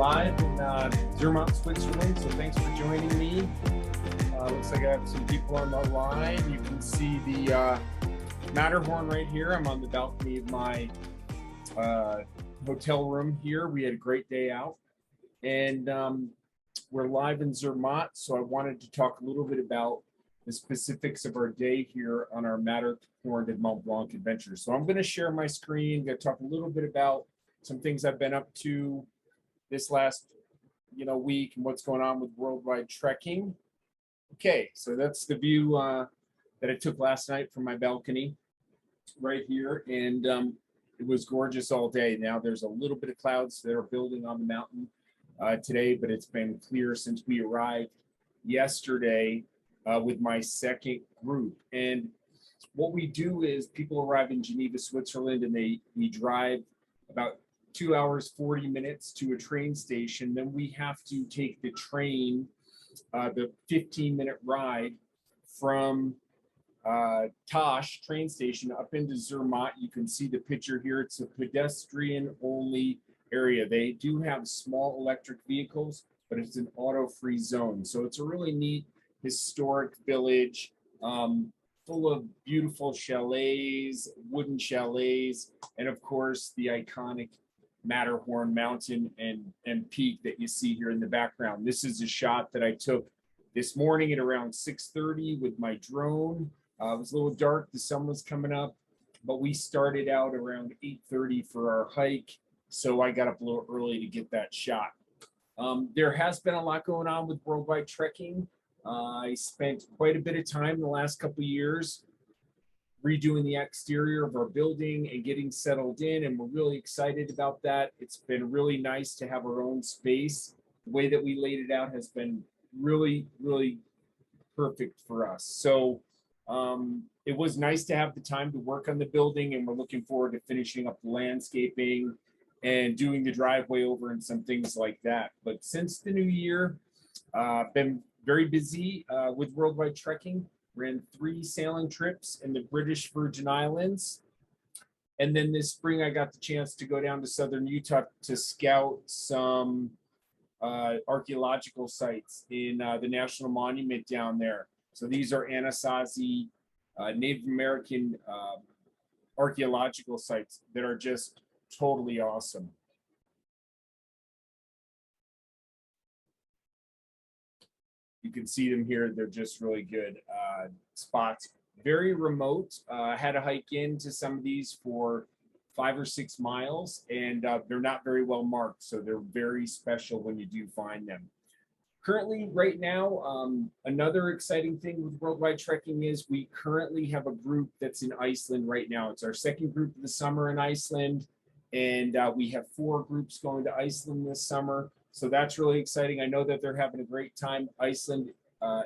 live in Zermatt, Switzerland, so thanks for joining me. Looks like I have some people on the line. You can see the Matterhorn right here. I'm on the balcony of my hotel room here. We had a great day out, and we're live in Zermatt, so I wanted to talk a little bit about the specifics of our day here on our Matterhorn and Mont Blanc adventure. So I'm going to share my screen, going to talk a little bit about some things I've been up to this last week and what's going on with worldwide trekking. Okay, so that's the view that I took last night from my balcony right here, and it was gorgeous all day. Now there's a little bit of clouds that are building on the mountain today, but it's been clear since we arrived yesterday with my second group. And what we do is people arrive in Geneva, Switzerland, and we drive about 2 hours, 40 minutes to a train station. Then we have to take the train, the 15-minute ride from Tosh train station up into Zermatt. You can see the picture here. It's a pedestrian-only area. They do have small electric vehicles, but it's an auto-free zone. So it's a really neat historic village, full of beautiful chalets, wooden chalets, and of course the iconic Matterhorn mountain and peak that you see here in the background. This is a shot that I took this morning at around 6:30 with my drone. It was a little dark, the sun was coming up, but we started out around 8:30 for our hike, so I got up a little early to get that shot. There has been a lot going on with worldwide trekking. I spent quite a bit of time in the last couple of years redoing the exterior of our building and getting settled in, and we're really excited about that. It's been really nice to have our own space. The way that we laid it out has been really, really perfect for us. So it was nice to have the time to work on the building, and we're looking forward to finishing up the landscaping and doing the driveway over and some things like that. But since the new year, been very busy with worldwide trekking. Ran 3 sailing trips in the British Virgin Islands. And then this spring, I got the chance to go down to southern Utah to scout some archaeological sites in the National Monument down there. So these are Anasazi Native American archaeological sites that are just totally awesome. You can see them here. They're just really good spots. Very remote. I had to hike into some of these for 5 or 6 miles, and they're not very well marked, so they're very special when you do find them. Currently, right now, another exciting thing with worldwide trekking is we currently have a group that's in Iceland right now. It's our second group of the summer in Iceland, and we have 4 groups going to Iceland this summer. So that's really exciting. I know that they're having a great time. Iceland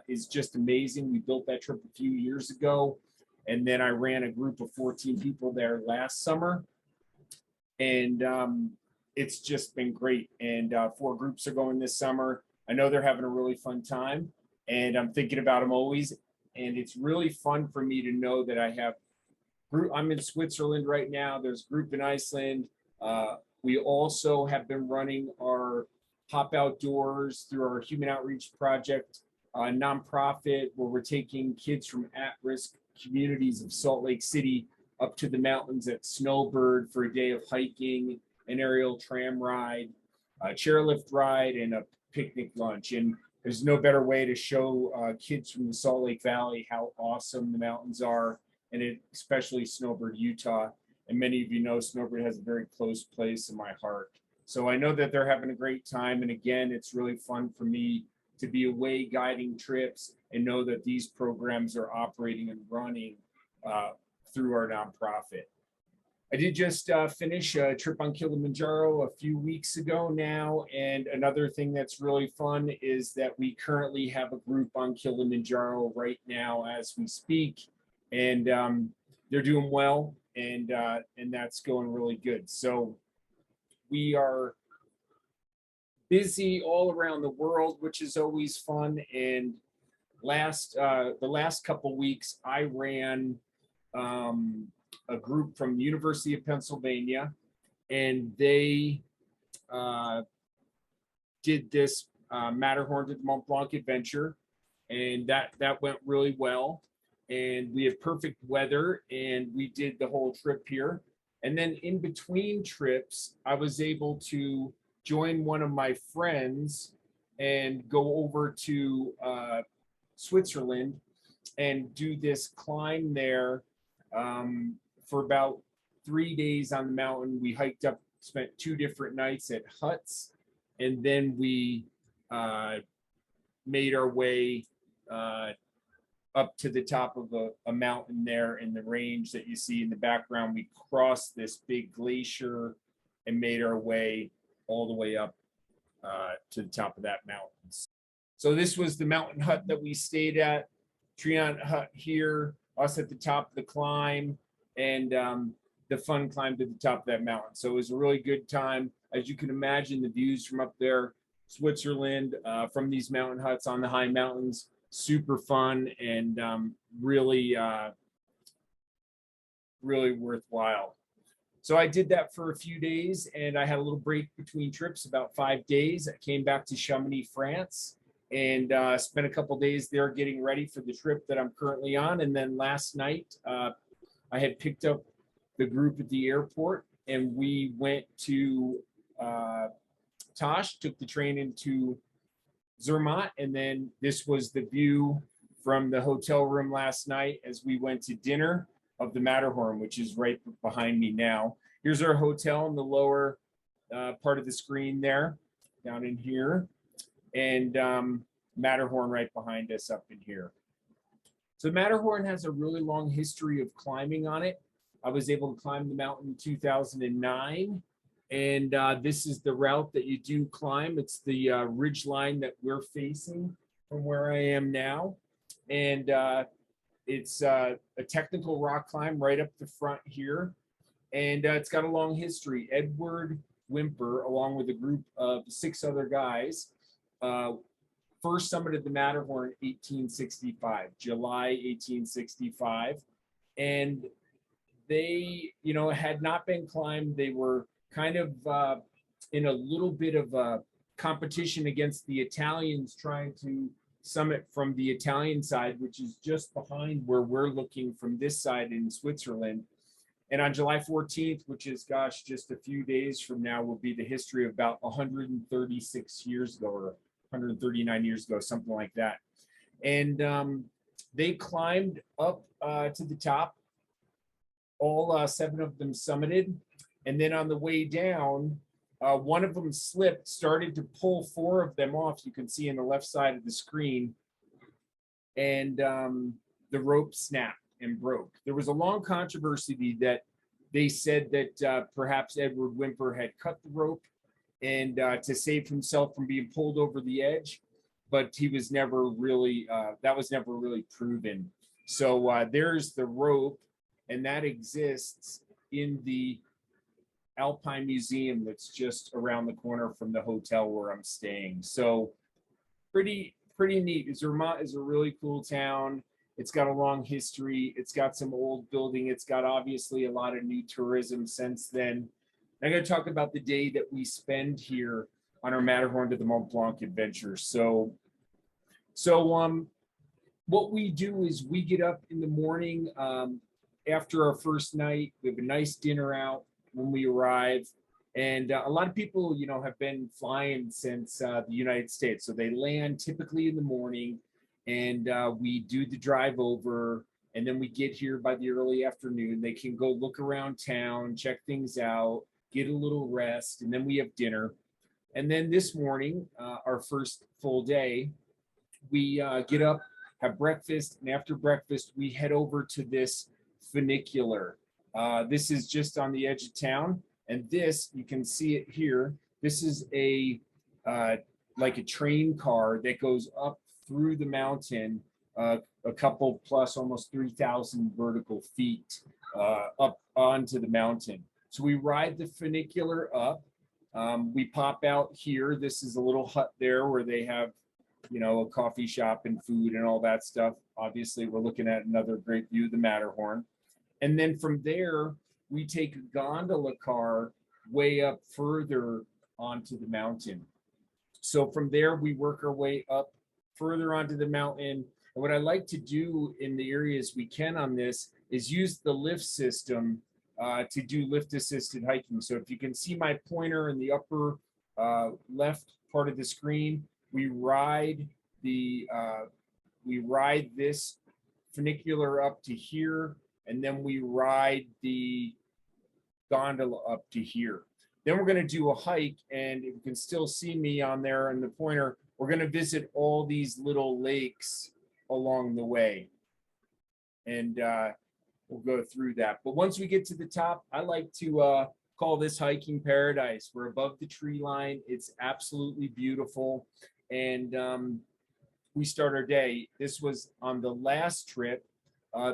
is just amazing. We built that trip a few years ago, and then I ran a group of 14 people there last summer, and it's just been great. And 4 groups are going this summer. I know they're having a really fun time, and I'm thinking about them always. And it's really fun for me to know that I have group. I'm in Switzerland right now. There's a group in Iceland. We also have been running our Hop Outdoors through our Human Outreach Project, nonprofit, where we're taking kids from at-risk communities of Salt Lake City up to the mountains at Snowbird for a day of hiking, an aerial tram ride, a chairlift ride, and a picnic lunch. And there's no better way to show kids from the Salt Lake Valley how awesome the mountains are, and especially Snowbird, Utah. And many of you know Snowbird has a very close place in my heart. So I know that they're having a great time. And again, it's really fun for me to be away guiding trips and know that these programs are operating and running through our nonprofit. I did just finish a trip on Kilimanjaro a few weeks ago now. And another thing that's really fun is that we currently have a group on Kilimanjaro right now as we speak. And they're doing well, and that's going really good. So we are busy all around the world, which is always fun. And the last couple weeks, I ran a group from the University of Pennsylvania, and they did this Matterhorn to the Mont Blanc adventure, and that went really well. And we have perfect weather, and we did the whole trip here. And then in between trips, I was able to join one of my friends and go over to Switzerland and do this climb there for about 3 days on the mountain. We hiked up, spent 2 different nights at huts, and then we made our way up to the top of a mountain there in the range that you see in the background. We crossed this big glacier and made our way all the way up to the top of that mountain. So this was the mountain hut that we stayed at, Treant Hut here, us at the top of the climb, and the fun climb to the top of that mountain. So it was a really good time. As you can imagine, the views from up there, Switzerland, from these mountain huts on the high mountains, super fun and really worthwhile. So I did that for a few days, and I had a little break between trips, about 5 days. I came back to Chamonix, France, and spent a couple days there getting ready for the trip that I'm currently on. And then last night, I had picked up the group at the airport, and we went to Tosh, took the train into Zermatt, and then this was the view from the hotel room last night as we went to dinner of the Matterhorn, which is right behind me now. Here's our hotel in the lower part of the screen there, down in here, and Matterhorn right behind us up in here. So Matterhorn has a really long history of climbing on it. I was able to climb the mountain in 2009. And this is the route that you do climb. It's the ridge line that we're facing from where I am now. And it's a technical rock climb right up the front here. And it's got a long history. Edward Whymper, along with a group of 6 other guys, first summited the Matterhorn in 1865, July 1865. And they, had not been climbed. They were kind of in a little bit of a competition against the Italians trying to summit from the Italian side, which is just behind where we're looking from this side in Switzerland. And on July 14th, which is, just a few days from now, will be the history of about 136 years ago or 139 years ago, something like that. And they climbed up to the top. All 7 of them summited. And then on the way down, one of them slipped, started to pull 4 of them off. You can see on the left side of the screen. And the rope snapped and broke. There was a long controversy that they said that perhaps Edward Whymper had cut the rope and to save himself from being pulled over the edge. But he was never really, that was never really proven. So there's the rope, and that exists in the Alpine Museum that's just around the corner from the hotel where I'm staying. So pretty neat. Zermatt is a really cool town. It's got a long history. It's got some old building. It's got obviously a lot of new tourism since then. I'm going to talk about the day that we spend here on our Matterhorn to the Mont Blanc adventure. So what we do is we get up in the morning after our first night. We have a nice dinner out when we arrive, and a lot of people have been flying since the United States, so they land typically in the morning, and we do the drive over, and then we get here by the early afternoon. They can go look around town, check things out, get a little rest, and then we have dinner. And then this morning, our first full day, we get up, have breakfast, and after breakfast we head over to this funicular. This is just on the edge of town, and this, you can see it here, this is a like a train car that goes up through the mountain, a couple plus almost 3,000 vertical feet up onto the mountain. So we ride the funicular up. We pop out here. This is a little hut there where they have a coffee shop and food and all that stuff. Obviously, we're looking at another great view of the Matterhorn. And then from there, we take a gondola car way up further onto the mountain. So from there, we work our way up further onto the mountain. And what I like to do in the areas we can on this is use the lift system to do lift assisted hiking. So if you can see my pointer in the upper left part of the screen, we ride this funicular up to here, and then we ride the gondola up to here. Then we're going to do a hike, and you can still see me on there in the pointer. We're going to visit all these little lakes along the way, and we'll go through that. But once we get to the top, I like to call this hiking paradise. We're above the tree line. It's absolutely beautiful, and we start our day. This was on the last trip.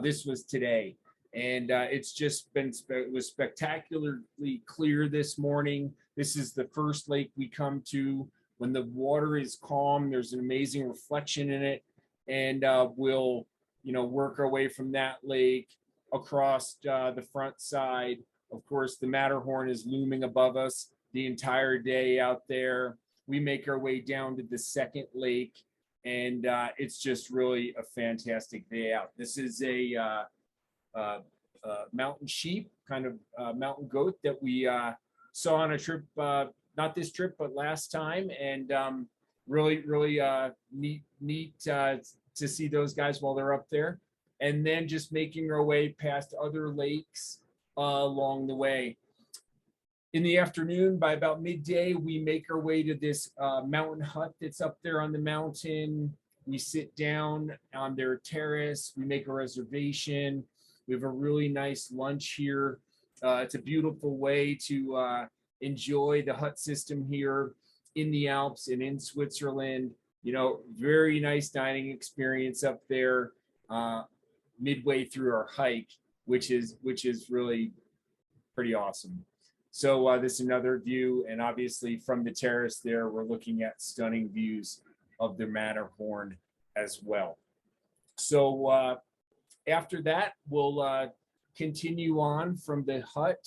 This was today. And it's just been, it was spectacularly clear this morning. This is the first lake we come to. When the water is calm, there's an amazing reflection in it. And we'll, work our way from that lake across the front side. Of course, the Matterhorn is looming above us the entire day out there. We make our way down to the second lake, and it's just really a fantastic day out. This is a mountain sheep, kind of mountain goat that we saw on a trip, not this trip, but last time. And really neat to see those guys while they're up there. And then just making our way past other lakes along the way. In the afternoon, by about midday, we make our way to this mountain hut that's up there on the mountain. We sit down on their terrace. We make a reservation. We have a really nice lunch here. It's a beautiful way to enjoy the hut system here in the Alps and in Switzerland. Very nice dining experience up there midway through our hike, which is really pretty awesome. So this is another view, and obviously from the terrace there, we're looking at stunning views of the Matterhorn as well. So after that, we'll continue on from the hut.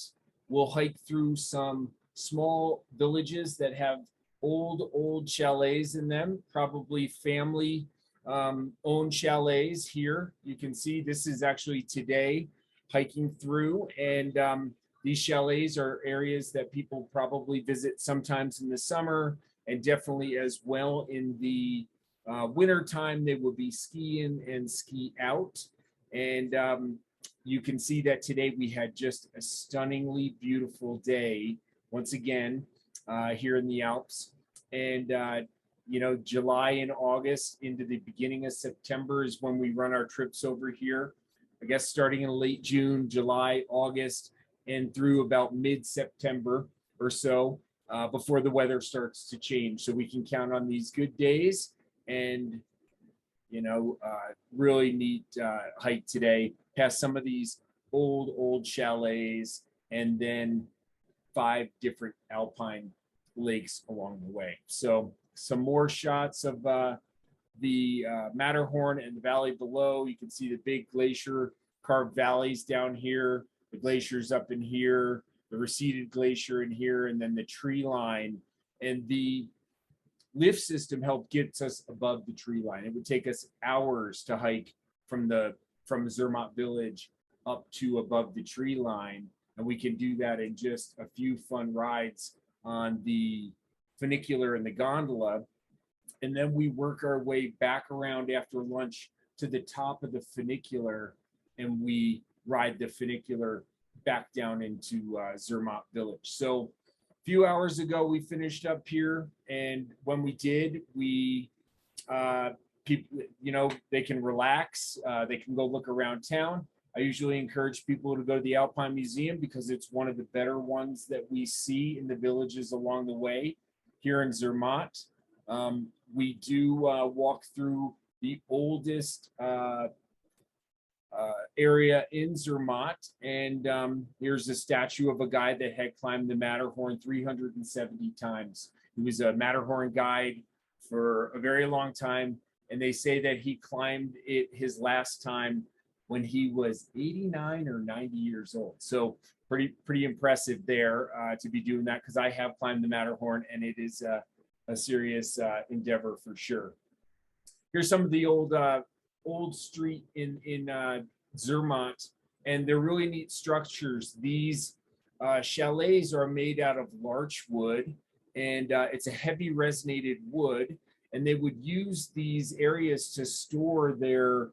We'll hike through some small villages that have old chalets in them, probably family owned chalets here. You can see this is actually today hiking through, and these chalets are areas that people probably visit sometimes in the summer, and definitely as well in the winter time. They will be ski in and ski out. And you can see that today we had just a stunningly beautiful day once again here in the Alps. And July and August into the beginning of September is when we run our trips over here. I guess starting in late June, July, August, and through about mid-September or so before the weather starts to change. So we can count on these good days, and really neat hike today past some of these old chalets, and then 5 different alpine lakes along the way. So some more shots of the Matterhorn and the valley below. You can see the big glacier carved valleys down here, the glaciers up in here, the receded glacier in here, and then the tree line. And the lift system helped get us above the tree line. It would take us hours to hike from Zermatt village up to above the tree line, and we can do that in just a few fun rides on the funicular and the gondola. And then we work our way back around after lunch to the top of the funicular, and we ride the funicular back down into Zermatt village. So few hours ago we finished up here, and when we did, we people, they can relax, they can go look around town. I usually encourage people to go to the Alpine Museum because it's one of the better ones that we see in the villages along the way here in Zermatt. We do walk through the oldest area in Zermatt, and here's a statue of a guy that had climbed the Matterhorn 370 times. He was a Matterhorn guide for a very long time, and they say that he climbed it his last time when he was 89 or 90 years old. So pretty impressive there to be doing that, because I have climbed the Matterhorn, and it is a serious endeavor for sure. Here's some of the old street in Zermatt, and they're really neat structures. These chalets are made out of larch wood, and it's a heavy resonated wood, and they would use these areas to store their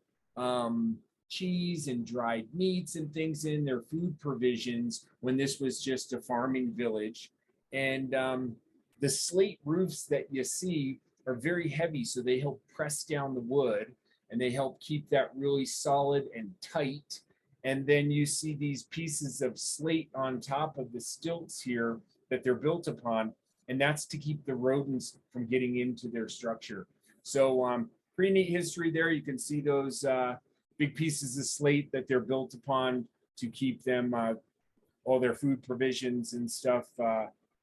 cheese and dried meats and things in their food provisions when this was just a farming village. And the slate roofs that you see are very heavy, so they help press down the wood and they help keep that really solid and tight. And then you see these pieces of slate on top of the stilts here that they're built upon, and that's to keep the rodents from getting into their structure. So pretty neat history there. You can see those big pieces of slate that they're built upon to keep them all their food provisions and stuff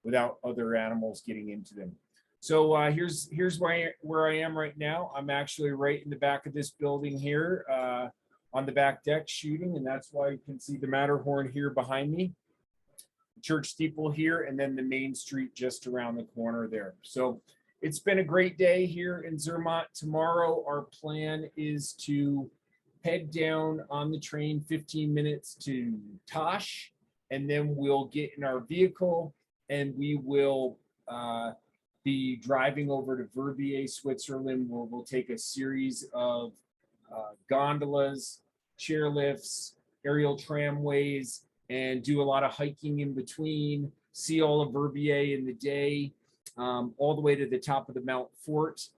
without other animals getting into them. So here's where I am right now. I'm actually right in the back of this building here on the back deck shooting, and that's why you can see the Matterhorn here behind me, church steeple here, and then the main street just around the corner there. So it's been a great day here in Zermatt. Tomorrow our plan is to head down on the train 15 minutes to Tosh, and then we'll get in our vehicle and we will be driving over to Verbier, Switzerland, where we'll take a series of gondolas, chairlifts, aerial tramways, and do a lot of hiking in between, see all of Verbier in the day, all the way to the top of the Mount Fort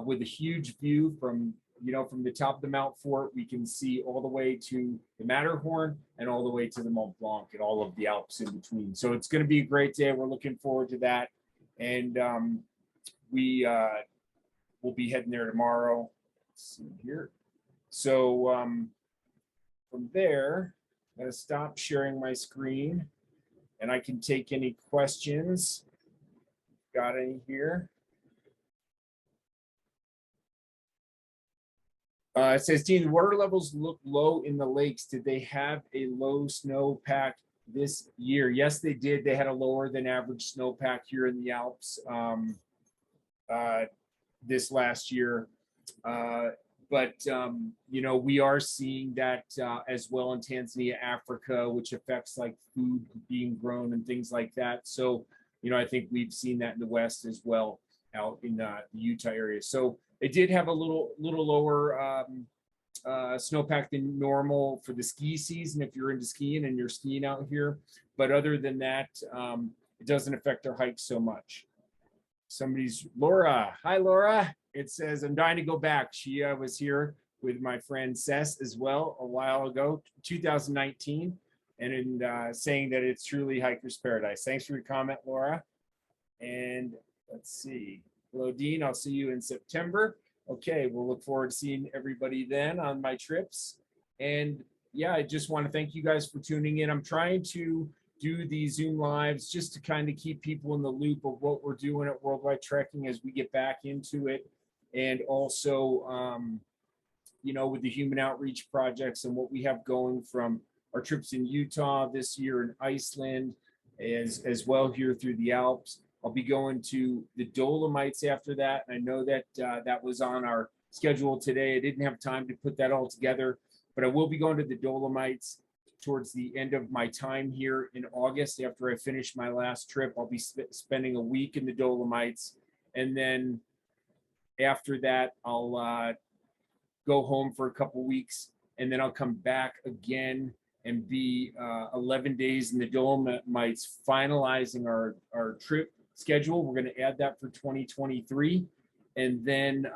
with a huge view from the top of the Mount Fort. We can see all the way to the Matterhorn and all the way to the Mont Blanc and all of the Alps in between. So it's going to be a great day. We're looking forward to that. And we will be heading there tomorrow. Let's see here. So from there, I'm going to stop sharing my screen and I can take any questions. Got any here? It says, Dean, the water levels look low in the lakes. Did they have a low snowpack this year? Yes, they did. They had a lower than average snowpack here in the Alps this last year. But we are seeing that as well in Tanzania, Africa, which affects like food being grown and things like that. So, I think we've seen that in the West as well out in the Utah area. So it did have a little lower snowpack than normal for the ski season if you're into skiing and you're skiing out here. But other than that, it doesn't affect our hikes so much. Laura. Hi, Laura. It says, I'm dying to go back. She was here with my friend Sess as well a while ago, 2019, and in saying that it's truly hiker's paradise. Thanks for your comment, Laura. And let's see. Hello, Dean. I'll see you in September. Okay, we'll look forward to seeing everybody then on my trips. And yeah, I just want to thank you guys for tuning in. I'm trying to do these Zoom lives just to kind of keep people in the loop of what we're doing at Worldwide Trekking as we get back into it. And also, with the human outreach projects and what we have going from our trips in Utah this year, in Iceland, as well here through the Alps. I'll be going to the Dolomites after that. I know that that was on our schedule today. I didn't have time to put that all together, but I will be going to the Dolomites towards the end of my time here in August. After I finish my last trip, I'll be spending a week in the Dolomites. And then after that, I'll go home for a couple weeks, and then I'll come back again and be 11 days in the Dolomites, finalizing our trip schedule. We're going to add that for 2023. And then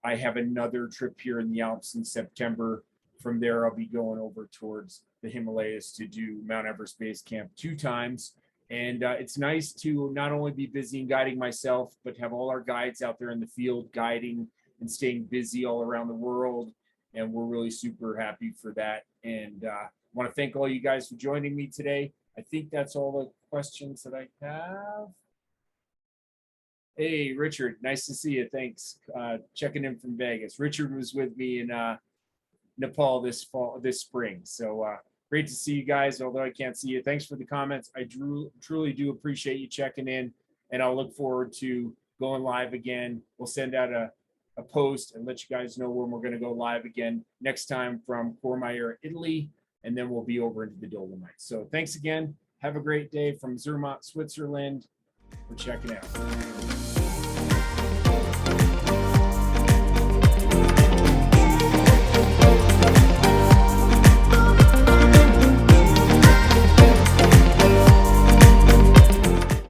I have another trip here in the Alps in September. From there, I'll be going over towards the Himalayas to do Mount Everest Base Camp 2 times. And it's nice to not only be busy and guiding myself, but have all our guides out there in the field guiding and staying busy all around the world. And we're really super happy for that. And I want to thank all you guys for joining me today. I think that's all the questions that I have. Hey, Richard, nice to see you. Thanks. Checking in from Vegas. Richard was with me in Nepal this spring. So great to see you guys, although I can't see you. Thanks for the comments. I truly do appreciate you checking in. and I'll look forward to going live again. We'll send out a post and let you guys know when we're going to go live again next time from Courmayeur, Italy, and then we'll be over into the Dolomites. So thanks again. Have a great day from Zermatt, Switzerland. We're checking out.